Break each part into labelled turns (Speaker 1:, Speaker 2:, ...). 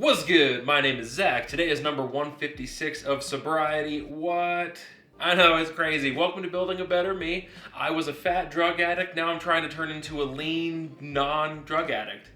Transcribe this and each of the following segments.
Speaker 1: What's good? My name is Zach. Today is number 156 of sobriety. What? I know, it's crazy. Welcome to Building a Better Me. I was a fat drug addict. Now I'm trying to turn into a lean, non-drug addict.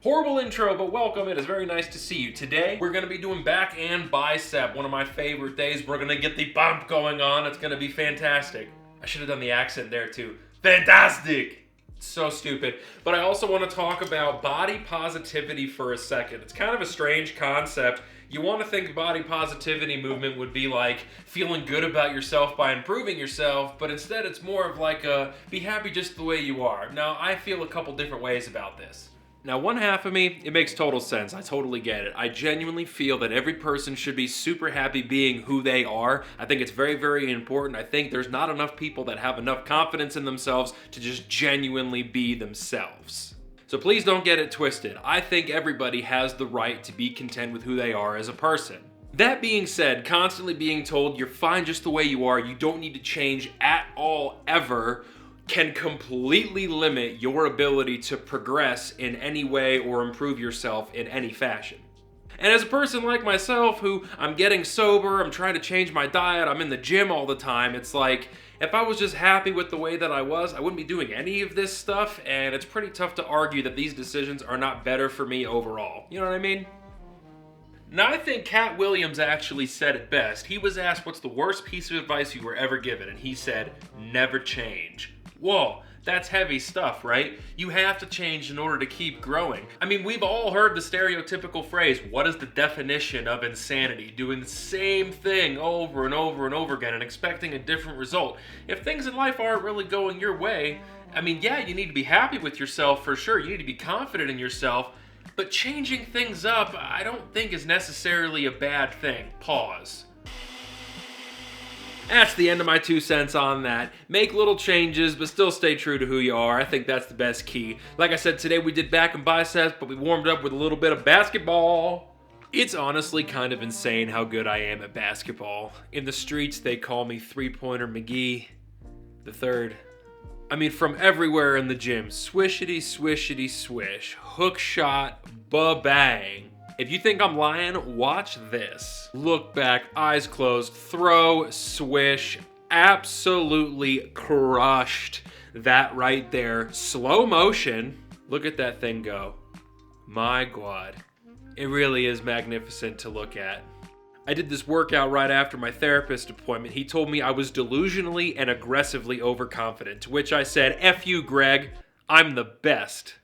Speaker 1: Horrible intro, but welcome. It is very nice to see you. Today, we're going to be doing back and bicep, one of my favorite days. We're going to get the bump going on. It's going to be fantastic. I should have done the accent there too. Fantastic! So stupid. But I also want to talk about body positivity for a second. It's kind of a strange concept. You want to think body positivity movement would be like feeling good about yourself by improving yourself, but instead it's more of like a be happy just the way you are. Now, I feel a couple different ways about this. Now, one half of me, it makes total sense. I totally get it. I genuinely feel that every person should be super happy being who they are. I think it's very, very important. I think there's not enough people that have enough confidence in themselves to just genuinely be themselves. So please don't get it twisted. I think everybody has the right to be content with who they are as a person. That being said, constantly being told you're fine just the way you are, you don't need to change at all ever, can completely limit your ability to progress in any way or improve yourself in any fashion. And as a person like myself who I'm getting sober, I'm trying to change my diet, I'm in the gym all the time, it's like if I was just happy with the way that I was, I wouldn't be doing any of this stuff, and it's pretty tough to argue that these decisions are not better for me overall. You know what I mean? Now, I think Cat Williams actually said it best. He was asked, what's the worst piece of advice you were ever given? And he said, never change. Whoa, that's heavy stuff, right? You have to change in order to keep growing. I mean, we've all heard the stereotypical phrase, what is the definition of insanity? Doing the same thing over and over and over again and expecting a different result. If things in life aren't really going your way, I mean, yeah, you need to be happy with yourself for sure. You need to be confident in yourself, but changing things up, I don't think is necessarily a bad thing. Pause. That's the end of my 2 cents on that. Make little changes, but still stay true to who you are. I think that's the best key. Like I said, today we did back and biceps, but we warmed up with a little bit of basketball. It's honestly kind of insane how good I am at basketball. In the streets, they call me three-pointer McGee the third. I mean, from everywhere in the gym, swishity, swishity, swish, hook shot, ba-bang. If you think I'm lying, watch this. Look back, eyes closed, throw, swish, absolutely crushed that right there. Slow motion. Look at that thing go. My God. It really is magnificent to look at. I did this workout right after my therapist appointment. He told me I was delusionally and aggressively overconfident, to which I said, F you, Greg, I'm the best.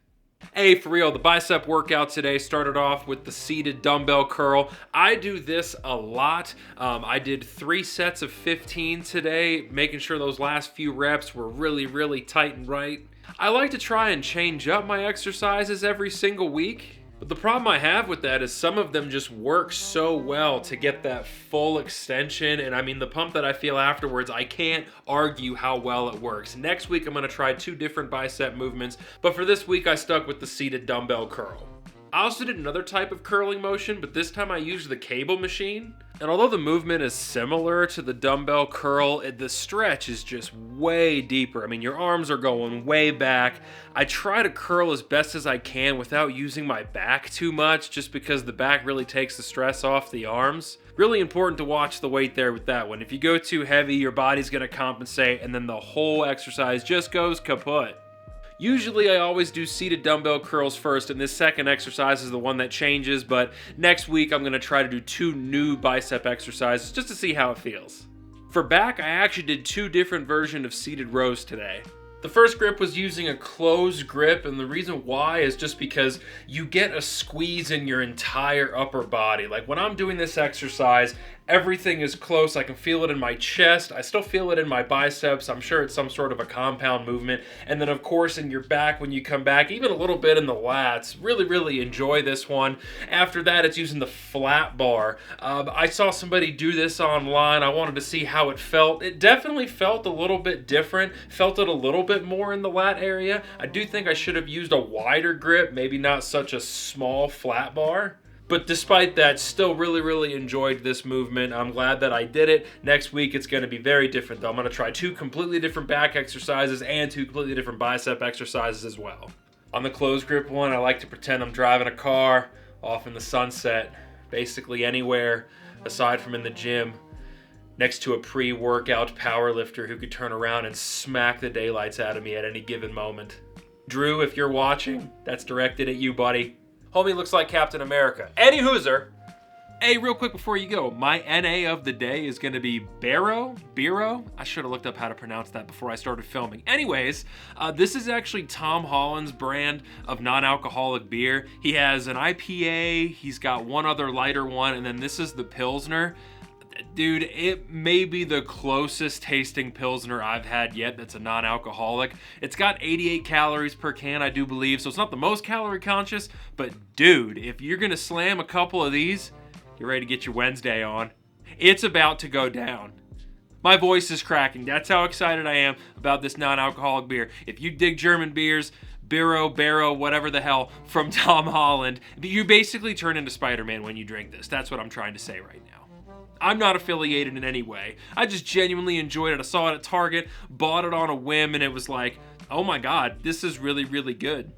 Speaker 1: Hey, for real, the bicep workout today started off with the seated dumbbell curl. I do this a lot. I did 3 sets of 15 today, making sure those last few reps were really, really tight and right. I like to try and change up my exercises every single week. But the problem I have with that is some of them just work so well to get that full extension. And I mean, the pump that I feel afterwards, I can't argue how well it works. Next week, I'm gonna try 2 different bicep movements. But for this week, I stuck with the seated dumbbell curl. I also did another type of curling motion, but this time I used the cable machine. And although the movement is similar to the dumbbell curl, the stretch is just way deeper. I mean, your arms are going way back. I try to curl as best as I can without using my back too much, just because the back really takes the stress off the arms. Really important to watch the weight there with that one. If you go too heavy, your body's gonna compensate, and then the whole exercise just goes kaput. Usually I always do seated dumbbell curls first, and this second exercise is the one that changes, but next week I'm going to try to do 2 new bicep exercises just to see how it feels. For back, I actually did 2 different versions of seated rows today. The first grip was using a closed grip, and the reason why is just because you get a squeeze in your entire upper body. Like when I'm doing this exercise, everything is close. I can feel it in my chest. I still feel it in my biceps. I'm sure it's some sort of a compound movement. And then of course in your back when you come back, even a little bit in the lats. Really, really enjoy this one. After that, it's using the flat bar. I saw somebody do this online. I wanted to see how it felt. It definitely felt a little bit different. Felt it a little bit more in the lat area. I do think I should have used a wider grip, maybe not such a small flat bar. But despite that, still really, really enjoyed this movement. I'm glad that I did it. Next week, it's going to be very different, though. I'm going to try 2 completely different back exercises and 2 completely different bicep exercises as well. On the closed grip one, I like to pretend I'm driving a car. off in the sunset, basically anywhere aside from in the gym, next to a pre-workout powerlifter who could turn around and smack the daylights out of me at any given moment. Drew, if you're watching, that's directed at you, buddy. Homie looks like Captain America. Any hooser. Hey, real quick before you go, my NA of the day is going to be Bero? I should have looked up how to pronounce that before I started filming. Anyways, this is actually Tom Holland's brand of non-alcoholic beer. He has an IPA, he's got one other lighter one, and then this is the Pilsner. Dude, it may be the closest tasting Pilsner I've had yet that's a non-alcoholic. It's got 88 calories per can, I do believe, so it's not the most calorie conscious, but dude, if you're gonna slam a couple of these, you're ready to get your Wednesday on. It's about to go down. My voice is cracking. That's how excited I am about this non-alcoholic beer. If you dig German beers, Barrow, whatever the hell, from Tom Holland, you basically turn into Spider-Man when you drink this. That's what I'm trying to say right now. I'm not affiliated in any way. I just genuinely enjoyed it. I saw it at Target, bought it on a whim, and it was like, oh my God, this is really, really good.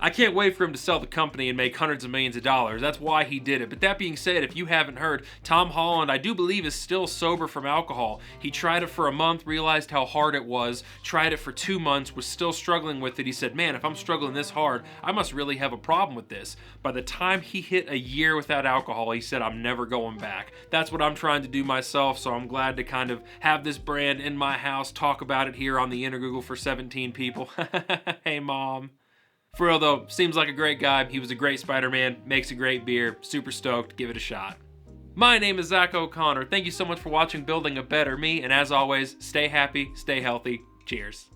Speaker 1: I can't wait for him to sell the company and make hundreds of millions of dollars. That's why he did it. But that being said, if you haven't heard, Tom Holland, I do believe, is still sober from alcohol. He tried it for a month, realized how hard it was, tried it for 2 months, was still struggling with it. He said, man, if I'm struggling this hard, I must really have a problem with this. By the time he hit a year without alcohol, he said, I'm never going back. That's what I'm trying to do myself, so I'm glad to kind of have this brand in my house, talk about it here on the Inner Google for 17 people. Hey, Mom. For real though, seems like a great guy. He was a great Spider-Man, makes a great beer, super stoked, give it a shot. My name is Zach O'Connor. Thank you so much for watching Building a Better Me, and as always, stay happy, stay healthy. Cheers.